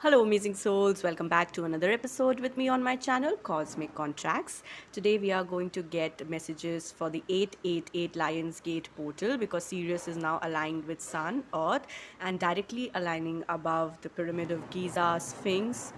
Hello, amazing souls. Welcome back to another episode with me on my channel, Cosmic Contracts. Today, we are going to get messages for the 888 Lionsgate portal because Sirius is now aligned with Sun, Earth, and directly aligning above the Pyramid of Giza, Sphinx,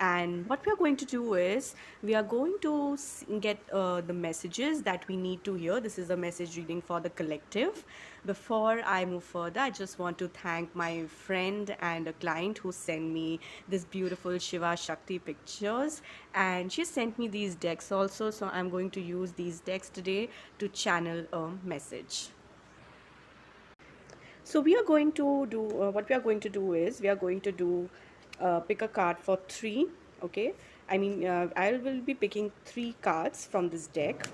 and what we are going to do is we are going to get the messages that we need to hear. This is a message reading for the collective. Before I move further, I just want to thank my friend and a client who sent me this beautiful Shiva Shakti pictures, and she sent me these decks also, so I'm going to use these decks today to channel a message. So we are going to do what we are going to do is we are going to do pick a card for three. Okay, I will be picking three cards from this deck.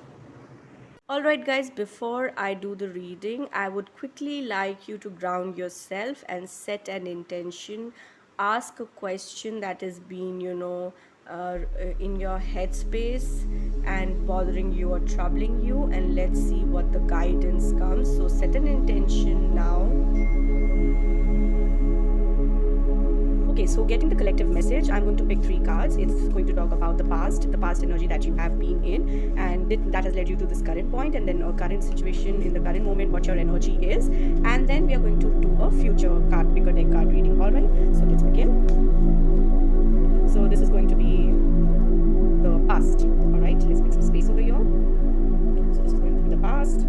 Alright, guys, before I do the reading, I would quickly like you to ground yourself and set an intention. Ask a question that has been, in your headspace and bothering you or troubling you, and let's see what the guidance comes. So, set an intention now. Okay, so getting the collective message, I'm going to pick three cards. It's going to talk about the past energy that you have been in, and that has led you to this current point, and then a current situation in the current moment, what your energy is, and then we are going to do a future card pick a deck card reading. All right, so let's begin. So this is going to be the past. All right, let's make some space over here. So this is going to be the past.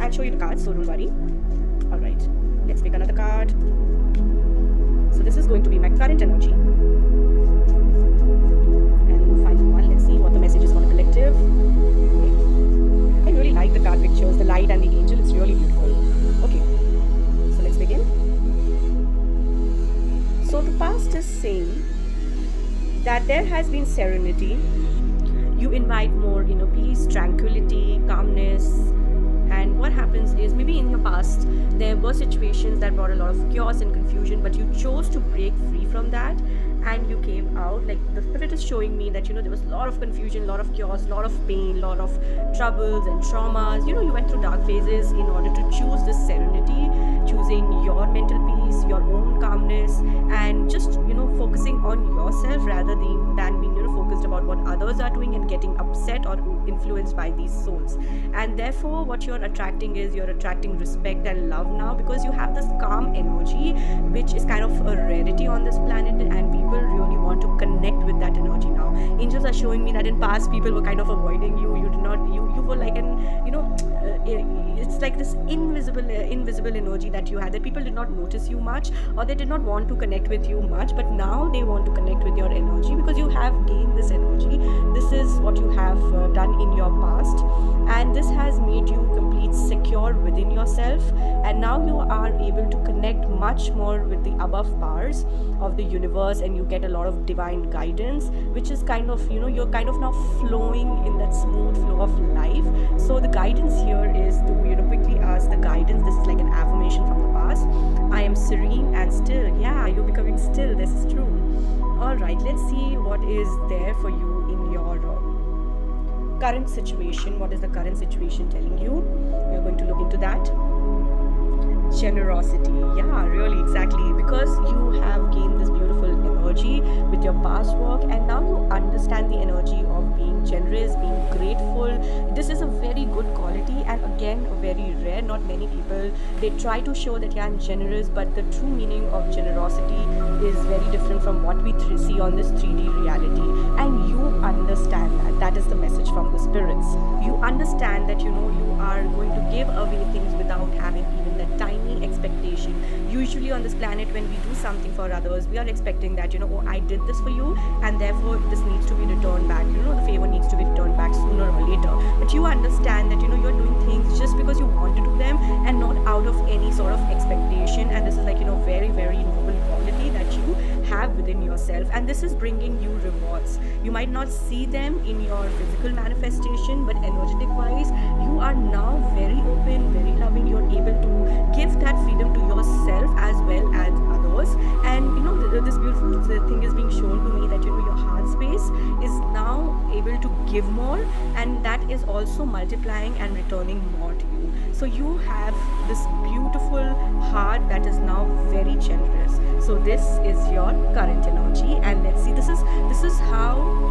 I'll show you the cards, so don't worry. All right, let's pick another card. So this is going to be my current energy. And final one, let's see what the message is for the collective. Okay. I really like the card pictures, the light and the angel, it's really beautiful. Okay, so let's begin. So the past is saying that there has been serenity. You invite more inner peace, tranquility, calmness. And what happens is maybe in your past there were situations that brought a lot of chaos and confusion, but you chose to break free from that and you came out. Like the spirit is showing me that there was a lot of confusion, a lot of chaos, a lot of pain, a lot of troubles and traumas. You went through dark phases in order to choose this serenity, choosing your mental peace, your own calmness, and just focusing on yourself rather than being focused about what others are doing and getting upset or influenced by these souls. And therefore what you're attracting respect and love now, because you have this calm energy which is kind of a rarity on this planet, and people really want to connect with that energy now. Angels are showing me that in past people were kind of avoiding you. You were like it's like this invisible energy that you had, that people did not notice you much, or they did not want to connect with you much, but now they want to connect with your energy because you have gained this energy. This is what you have done in your past, and this has made you complete secure within yourself, and now you are able to connect much more with the above powers of the universe, and you get a lot of divine guidance, which is kind of you're kind of now flowing in that smooth flow of life. So the guidance here is to quickly ask the guidance. This is like an affirmation from the past. I am serene and still. Yeah, you're becoming still. This is true. All right, let's see what is there for you in your current situation. What is the current situation telling you? We're going to look into that. Generosity. Yeah, really, exactly, because you have gained this beautiful energy with your past work, and now you understand the energy of being generous, being grateful. This is a very good quality, and again, very rare. Not many people, they try to show that I'm generous, but the true meaning of generosity is very different from what we see on this 3D reality, and you understand that. That is the message from the spirits. You understand that you are going to give away things without having even that tiny expectation. Usually on this planet, when we do something for others, we are expecting that oh, I did this for you, and therefore this needs to be returned back. The favor needs to be returned back sooner or later. But you understand that you're doing things just because you want to do them and not out of any sort of expectation. And this is like very, very noble quality that you have within yourself, and this is bringing you rewards. You might not see them in your physical manifestation, but energetic wise, you are now very open, very loving. You're able to give that freedom to yourself as well as others. And this beautiful thing is being shown to me that your heart space sacrifice is now able to give more, and that is also multiplying and returning more to you. So you have this beautiful heart that is now very generous. So this is your current energy, and let's see, this is how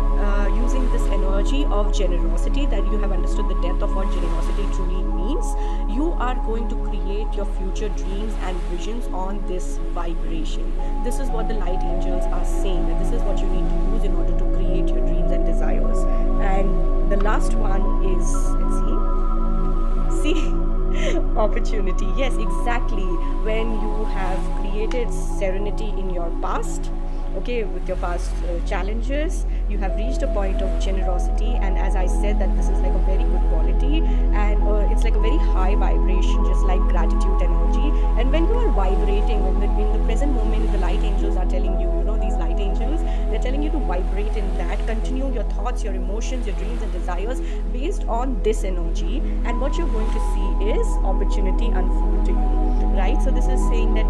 using this energy of generosity, that you have understood the depth of what generosity truly means, you are going to create your future dreams and visions on this vibration. This is what the light angels are saying, that this is what you need to use in order to create your dreams and desires. And the last one is, let's see, opportunity. Yes, exactly. When you have created serenity in your past, okay, with your past challenges, you have reached a point of generosity, and as I said, that this is like a very good quality, and it's like a very high vibration, just like gratitude energy. And when you are vibrating, in the present moment, the light angels are telling you, these light angels, they're telling you to vibrate in that, continue your thoughts, your emotions, your dreams and desires based on this energy, and what you're going to see is opportunity unfold to you, right? So this is saying that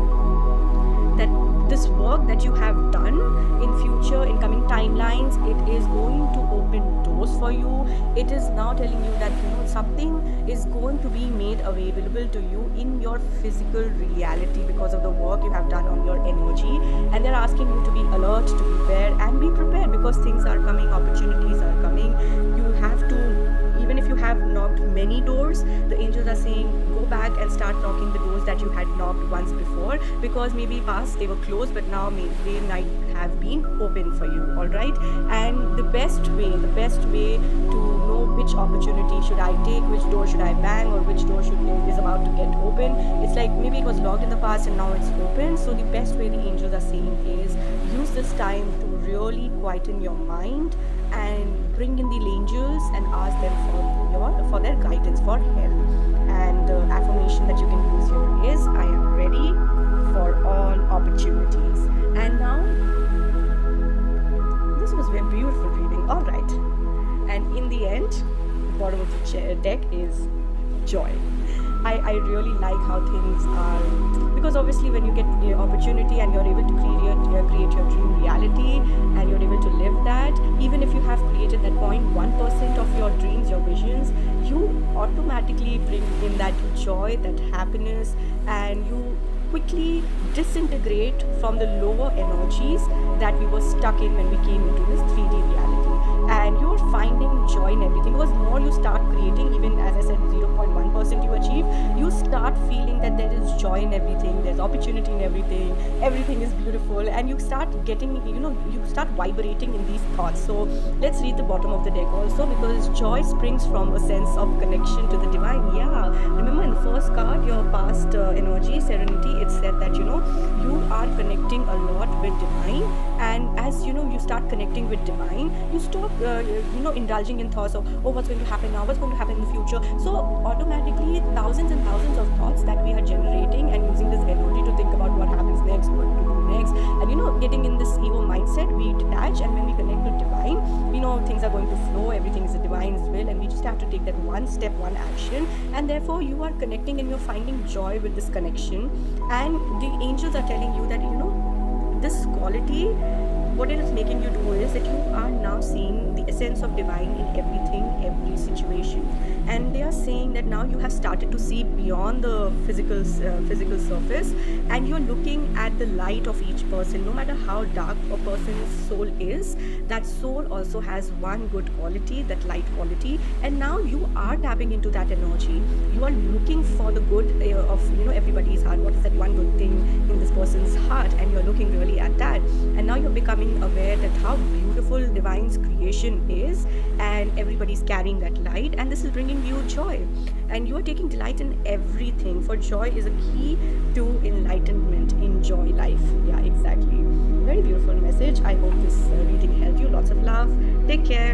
this work that you have done in future, in coming timelines, it is going to open doors for you. It is now telling you that something is going to be made available to you in your physical reality because of the work you have done on your energy. And they're asking you to be alert, to be aware and be prepared, because things are coming, opportunities are coming. You have to, even if you have knocked many doors, the angels are saying go back and start knocking the doors that you had knocked once before, because maybe past they were closed, but now they might have been open for you. All right. And the best way to know which opportunity should I take, which door should I bang, or which door is about to get open, it's like maybe it was locked in the past and now it's open. So the best way the angels are saying is use this time to really quieten your mind and bring in the angels and ask them for their guidance, for help. And the affirmation that you can use here is, I am ready for all opportunities. And now, this was a very beautiful reading. All right. And in the end, the bottom of the deck is joy. I really like how things are, because obviously when you get the opportunity and you're able to create your dream reality, and you're able to live that, even if you have created that 0.1% of your dreams, your visions, you automatically bring in that joy, that happiness, and you quickly disintegrate from the lower energies that we were stuck in when we came into this 3D reality. And you're finding joy in everything, because more you start creating, even as I said, 0.1% you achieve, you start feeling that there is joy in everything, there's opportunity in everything is beautiful, and you start getting, you start vibrating in these thoughts. So let's read the bottom of the deck also, because joy springs from a sense of connection to the divine. Yeah, remember in the first card, your past energy, serenity, it said that you are connecting a lot with divine, and as you start connecting with divine, you stop indulging in thoughts of, oh, what's going to happen now, what's going to happen in the future. So automatically thousands and thousands of thoughts that we are generating and using this energy to think about what happens next, what to do next, and getting in this ego mindset, we detach. And when we connect to divine, things are going to flow, everything is a divine's will, and we just have to take that one step, one action, and therefore you are connecting and you're finding joy with this connection. And the angels are telling you that this quality, what it is making you do is that you are now seeing the essence of divine in everything, every situation. And they are saying that now you have started to see beyond the physical surface, and you're looking at the light of each person. No matter how dark a person's soul is, that soul also has one good quality, that light quality. And now you are tapping into that energy. You are looking for the good of everybody's heart. What is that one good thing in this person's heart? And you're looking really at that. And now you're becoming aware that how beautiful divine's creation is, and everybody's carrying that light, and this is bringing you joy, and you are taking delight in everything, for joy is a key to enlightenment. Enjoy life. Yeah, exactly. Very beautiful message. I hope this reading helped you. Lots of love. Take care.